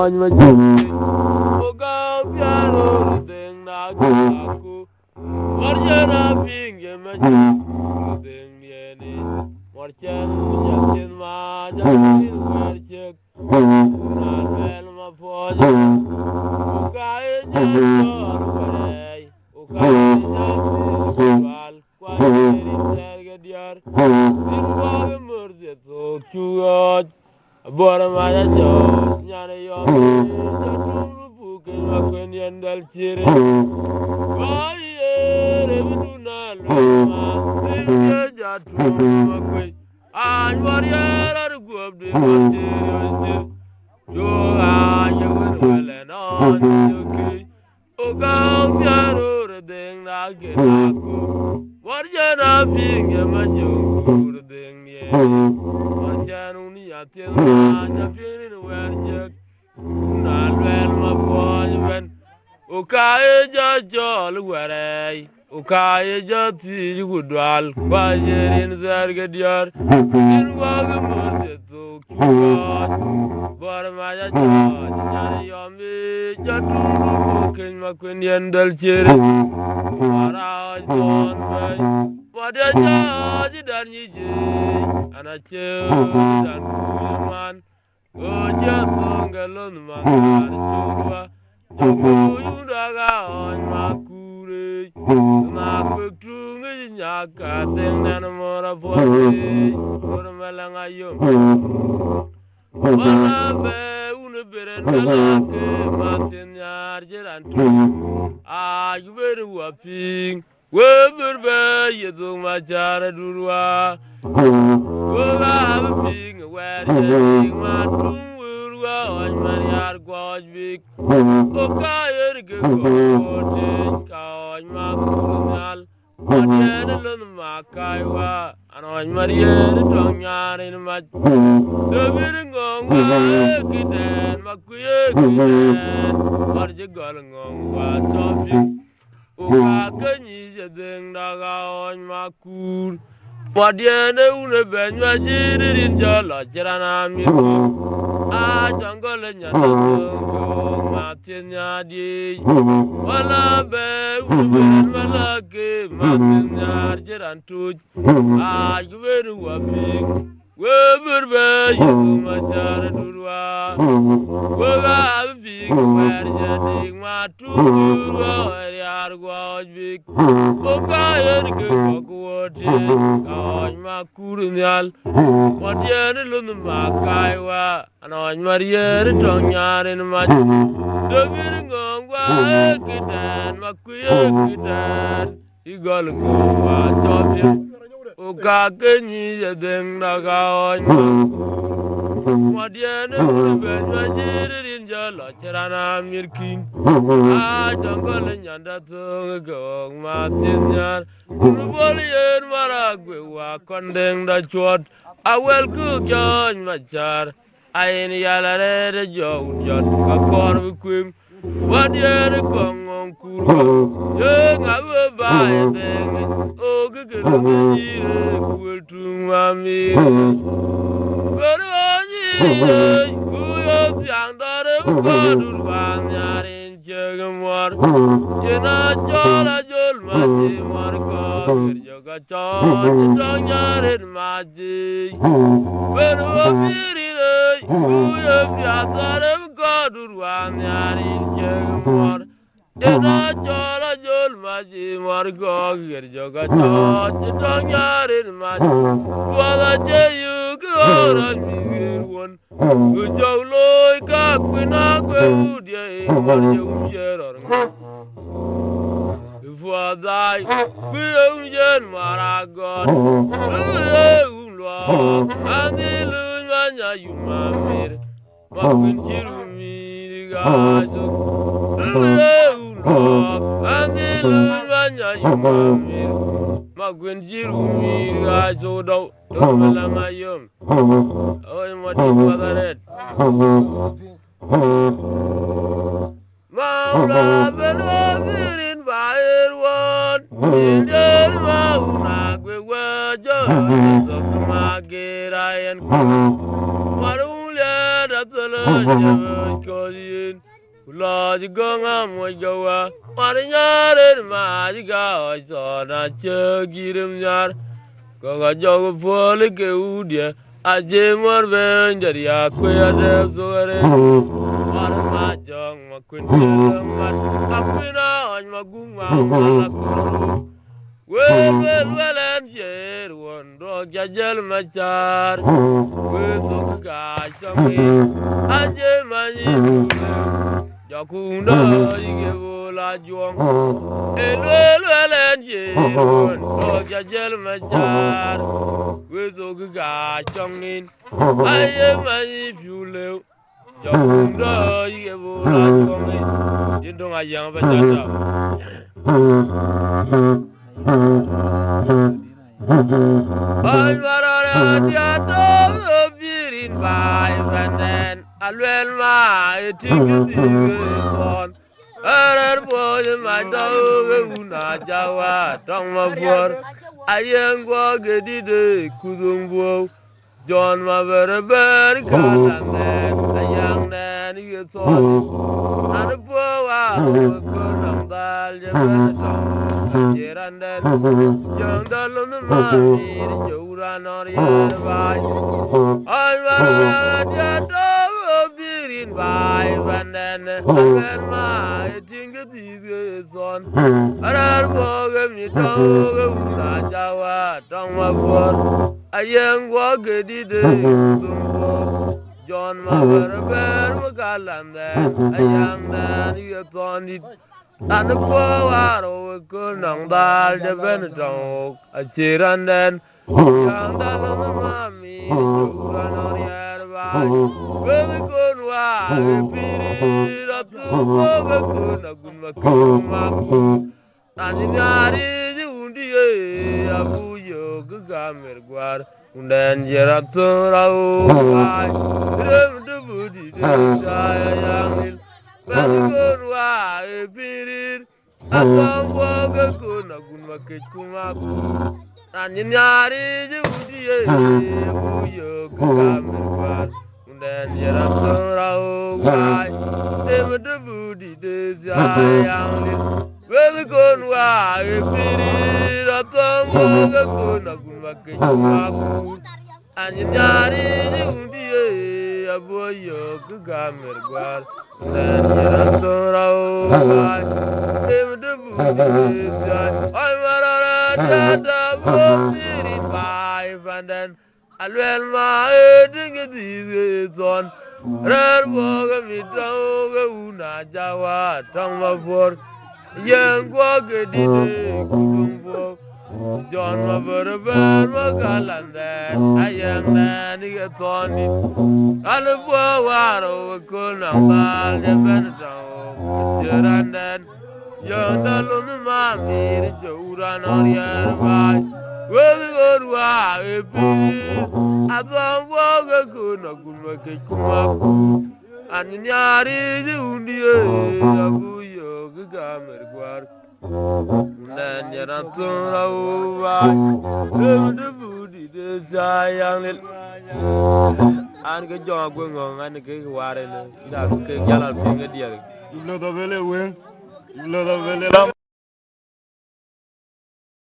on my journey. Oh, go, piano, thing, now, go. What you're not being, you're my thing, yeah. What you're just in my journey, not well, my boy. Oh, guy, just away. Oh, guy, just quite dear. Dingo murder to you. Bora maya jo, nyane yo mi, jaturu buke makwen yandal chire. Aye, revidu na loma, zilke jaturu makwen. An warrior ar guab de mate, yo aye wen wele non yuki. Oga tiaro redeng na genaku. Warrior na pinge majo redeng ye. Warrior Yatin Japin Werjak Nalwell Mapoyman Ukaya Jol Were Ukaya Jati Woodwal Bayer in Zargadiar in Wagamur to Kuat Bormaya George Yomi Jatu King Macquinian Del Chiri Mara John Bay what a judge done ye and a chill and man. Oh, just long alone, man. You daga on my courage. My quick true in your garden and more of what for a melangayo. One bear, Unibiran, Martin Yarger and two. Ah, you very whopping. Weber you do my jar durwa. Well, I'm being aware my tomb will go on my yard gojvik. Okay, go on my cool. What yet alone my kaiwa and on Maria tongue yard in my the bidding on my queer what you going on what topic. Ukakanyi jadeng daga on makur. Padiane une benwa jirin jala jirana miku. A jungle nyana matin yadi. Wala be une wala ke matin yar jiran tuj. A yuveru wapik. Weber be yudu machara durwa. Wega big where jadi matu durwa yar gwajbik. Oka yer ke kokwote kawaj makurnyal. Wadiene lunu makaiwa anoj marier tongyarin mach. Dobir ngongwa kitan makuye kitan. Igol ngongwa chopin. Oka kenyi jadeng nagawaj makur. Madiane urbenwa jirin jala chirana mirkin. A jungle nyanda gong matinyar. Uruboli yen maragwe wa kondeng da chwat. A wel ku jony machar. Ayin yalare de jow jot kakor bikwim. Wadiane kongong kurwa. Yeng awe baye dengi. O gigil jire kuwel tung mamir. Kuyo tiang dare bukadur banyarin jegemwar. Yena jola jol maji marka kirjoga chon jong nyarin maji. Beru apiri rey kuyo tiang dare bukadur banyarin jegemwar. Yena jola jol maji marka kirjoga chon jong nyarin maji. Wala jeyu Ora migir won Ujawloy ka kwina kwe udye Marje umjeror Ifwadai Kwe umjer maragon Uye umlwa Andilu manya yumamir Makwin jirumir gajo Uye umlwa Andilu manya yumamir Makwin jirumir gajo daw Malamayum. Oh, what is it? Mama, in fire one. In your mouth, we were just of Magirayan. What only at the lunch, because Lord, you go on, what go up. What in your magic house on a chug, get him yard. Go a jog of folly, good, I jam more venger, ya queer, so what am I, John, my queen, my queen, on my goon, well, and yet one dog, Jajal Machar, with some guy, some and Jemani. Jakunda igebo la juang elwel enje no jajel majar wezo ga chongin aye mani fiule jakunda igebo la juang yindong ayang ba jata ay marara diato birin bai vanden alwel ma etingi son erer boy ma dawe una jawa tong ma bor ayeng go gedide kudumbo John ma berber kalanden ayang nen yeson anu bowa ko nang dal jebel jeranden jong dalun ma mir jura nor yer bai ay ma dia do birin bai vanden alwer ma tinga dige son arar boga mi to una jawa tong ma bor ayeng wa gedide dumbo John ma berber kalande ayang nan yetonit anu waro ko nang dal de benedong achiranden yang dalon mami jura nor yer bai we kon wa piri ratu ko na gun ma tani nyari undi abu yo gamer gwar unden jeratu rau bai rem de budi de sayang Belgon wa pirir atom boga kuna gunma kechuma Nani nyari judi buyo kamerwar unden yeram rau gai dem de budi de sayang Belgon wa pirir atom boga kuna gunma kechuma Ani nyari judi buyo kamerwar unden yeram rau gai dem de budi ay marara jada bozirin bai vanden alwel ma edinge dizon rer boga mitoga una jawa tong ma for yengwa gedide kudumbo John ma berber ma galande ayang nani getoni albo waro kunang dal jeben tong jeranden Young Dalun Mammy, Joran on your right. Well, good wa, a bit. I don't walk a good, no good make it come up. And in Yari, the Undi, Abu Yoga Gamer, then you're not so right. The booty, the giant. And get your going on and the cake water, you have to get yellow finger, dear. You know the valley wing. You know the valley.